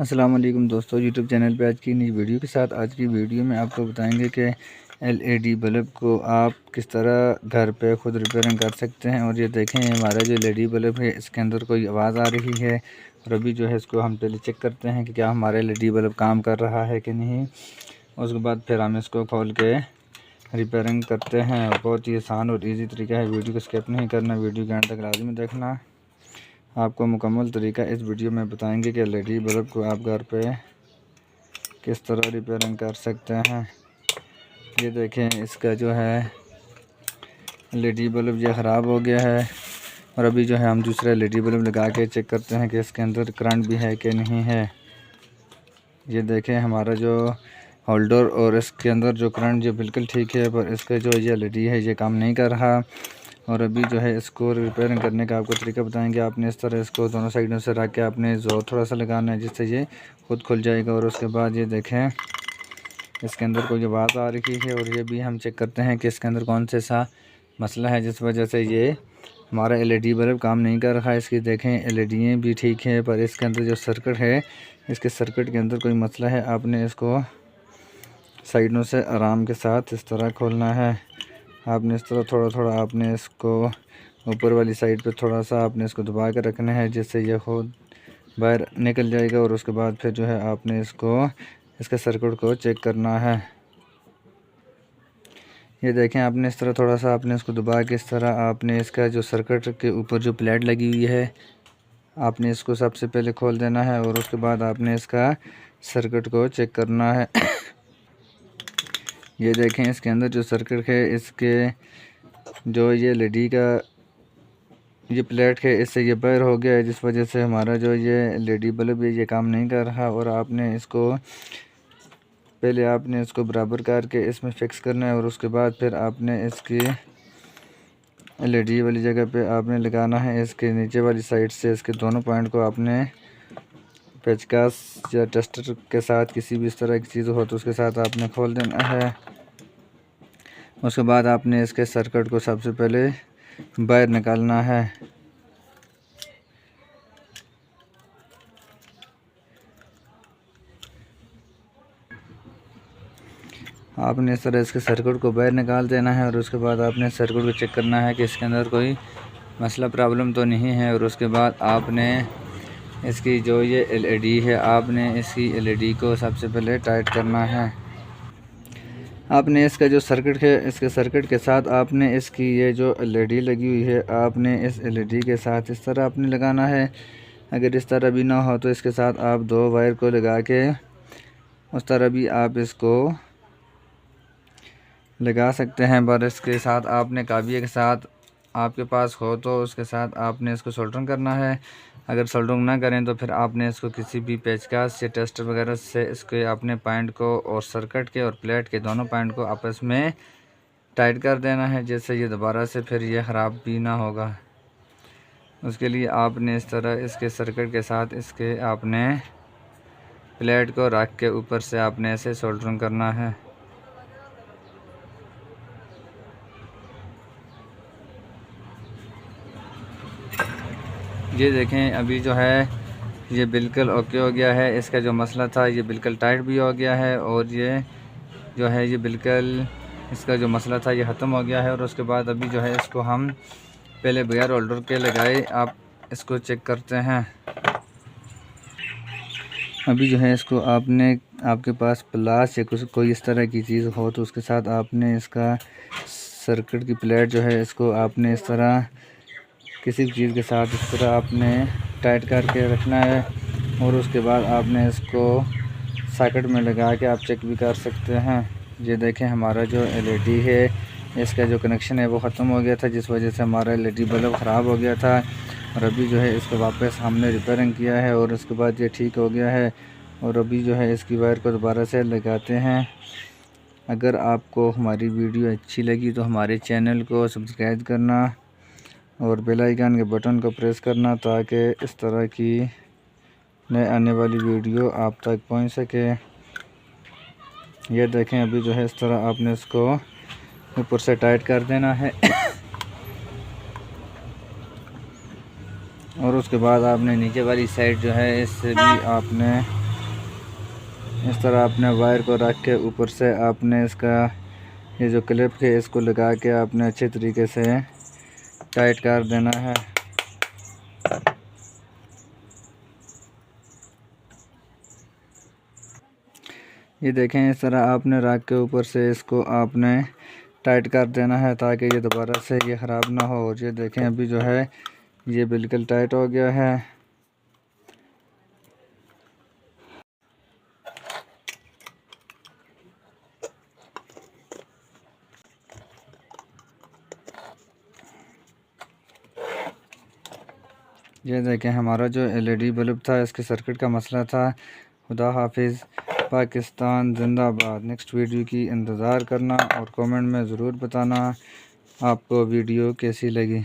अस्सलाम वालेकुम दोस्तों, यूट्यूब चैनल पे आज की नई वीडियो के साथ। आज की वीडियो में आपको बताएंगे कि एलईडी बल्ब को आप किस तरह घर पे खुद रिपेयरिंग कर सकते हैं। और ये देखें, हमारा जो एलईडी बल्ब है इसके अंदर कोई आवाज़ आ रही है और अभी जो है इसको हम पहले चेक करते हैं कि क्या हमारा एलईडी बल्ब काम कर रहा है कि नहीं। उसके बाद फिर हम इसको खोल के रिपेयरिंग करते हैं। बहुत ही आसान और ईजी तरीका है, वीडियो को स्किप नहीं करना, वीडियो के एंड तक लाज़मी देखना। आपको मुकम्मल तरीका इस वीडियो में बताएंगे कि एलईडी बल्ब को आप घर पे किस तरह रिपेयरिंग कर सकते हैं। ये देखें, इसका जो है एलईडी बल्ब ये ख़राब हो गया है और अभी जो है हम दूसरा एलईडी बल्ब लगा के चेक करते हैं कि इसके अंदर करंट भी है कि नहीं है। ये देखें, हमारा जो होल्डर और इसके अंदर जो करंट जो बिल्कुल ठीक है, पर इसका जो ये एलईडी है ये काम नहीं कर रहा। और अभी जो है इसको रिपेयरिंग करने का आपको तरीका बताएंगे। आपने इस तरह इसको दोनों साइडों से रख के आपने ज़ोर थोड़ा सा लगाना है जिससे ये खुद खुल जाएगा। और उसके बाद ये देखें, इसके अंदर कोई आवाज़ आ रही है और ये भी हम चेक करते हैं कि इसके अंदर कौन सा मसला है जिस वजह से ये हमारा एलईडी बल्ब काम नहीं कर रहा है। इसकी देखें, एलईडी भी ठीक है, पर इसके अंदर जो सर्किट है, इसके सर्किट के अंदर कोई मसला है। आपने इसको साइडों से आराम के साथ इस तरह खोलना है। आपने इस तरह थोड़ा थोड़ा आपने इसको ऊपर वाली साइड पे थोड़ा सा आपने इसको दबा कर रखना है जिससे यह खुद बाहर निकल जाएगा। और उसके बाद फिर जो है आपने इसके सर्किट को चेक करना है। ये देखें, आपने इस तरह थोड़ा सा आपने इसको दबा के इस तरह आपने इसका जो सर्किट के ऊपर जो प्लेट लगी हुई है आपने इसको सबसे पहले खोल देना है और उसके बाद आपने इसका सर्किट को चेक करना है। ये देखें, इसके अंदर जो सर्किट है, इसके जो ये एलईडी का ये प्लेट है इससे ये बाहर हो गया है, जिस वजह से हमारा जो ये एलईडी बल्ब है ये काम नहीं कर रहा। और आपने इसको पहले आपने इसको बराबर करके इसमें फिक्स करना है और उसके बाद फिर आपने इसकी एलईडी वाली जगह पे आपने लगाना है। इसके नीचे वाली साइड से इसके दोनों पॉइंट को आपने पेचकस या टेस्टर के साथ किसी भी इस तरह की चीज़ हो तो उसके साथ आपने खोल देना है। उसके बाद आपने इसके सर्किट को सबसे पहले बाहर निकालना है। आपने इस तरह इसके सर्किट को बाहर निकाल देना है और उसके बाद आपने सर्किट को चेक करना है कि इसके अंदर कोई मसला प्रॉब्लम तो नहीं है। और उसके बाद आपने इसकी जो ये एलईडी है, आपने इसकी एलईडी को सबसे पहले टाइट करना है। आपने इसका जो सर्किट है, इसके सर्किट के साथ आपने इसकी ये जो एलईडी लगी हुई है आपने इस एलईडी के साथ इस तरह आपने लगाना है। अगर इस तरह भी ना हो तो इसके साथ आप दो वायर को लगा के उस तरह भी आप इसको लगा सकते हैं। पर इसके साथ आपने काबिये के साथ आपके पास हो तो उसके साथ आपने इसको सोल्डरिंग करना है। अगर सोल्डरिंग ना करें तो फिर आपने इसको किसी भी पेचकस या टेस्टर वगैरह से इसके अपने पॉइंट को और सर्किट के और प्लेट के दोनों पॉइंट को आपस में टाइट कर देना है, जिससे ये दोबारा से फिर ये ख़राब भी ना होगा। उसके लिए आपने इस तरह इसके सर्किट के साथ इसके आपने प्लेट को रख के ऊपर से आपने ऐसे सोल्डरिंग करना है। ये देखें, अभी जो है ये बिल्कुल ओके हो गया है। इसका जो मसला था ये बिल्कुल टाइट भी हो गया है और ये जो है ये बिल्कुल इसका जो मसला था ये ख़त्म हो गया है। और उसके बाद अभी जो है इसको हम पहले बगैर होल्डर के लगाए आप इसको चेक करते हैं। अभी जो है इसको आपने आपके पास प्लास या कुछ कोई इस तरह की चीज़ हो तो उसके साथ आपने इसका सर्किट की प्लेट जो है इसको आपने इस तरह किसी भी चीज़ के साथ इस तरह आपने टाइट करके रखना है। और उसके बाद आपने इसको सॉकेट में लगा के आप चेक भी कर सकते हैं। ये देखें, हमारा जो एलईडी है इसका जो कनेक्शन है वो ख़त्म हो गया था, जिस वजह से हमारा एलईडी बल्ब ख़राब हो गया था। और अभी जो है इसको वापस हमने रिपेयरिंग किया है और उसके बाद ये ठीक हो गया है। और अभी जो है इसकी वायर को दोबारा से लगाते हैं। अगर आपको हमारी वीडियो अच्छी लगी तो हमारे चैनल को सब्सक्राइब करना और बेल आइकन के बटन को प्रेस करना ताकि इस तरह की नए आने वाली वीडियो आप तक पहुंच सके। ये देखें, अभी जो है इस तरह आपने इसको ऊपर से टाइट कर देना है और उसके बाद आपने नीचे वाली साइड जो है इससे भी आपने इस तरह आपने वायर को रख के ऊपर से आपने इसका ये जो क्लिप है इसको लगा के आपने अच्छे तरीके से टाइट कर देना है। ये देखें, इस तरह आपने रख के ऊपर से इसको आपने टाइट कर देना है ताकि ये दोबारा से ये ख़राब ना हो। और ये देखें अभी जो है ये बिल्कुल टाइट हो गया है। ये देखें हमारा जो एलईडी बल्ब था इसके सर्किट का मसला था। खुदा हाफिज़, पाकिस्तान जिंदाबाद। नेक्स्ट वीडियो की इंतज़ार करना और कमेंट में ज़रूर बताना आपको वीडियो कैसी लगी।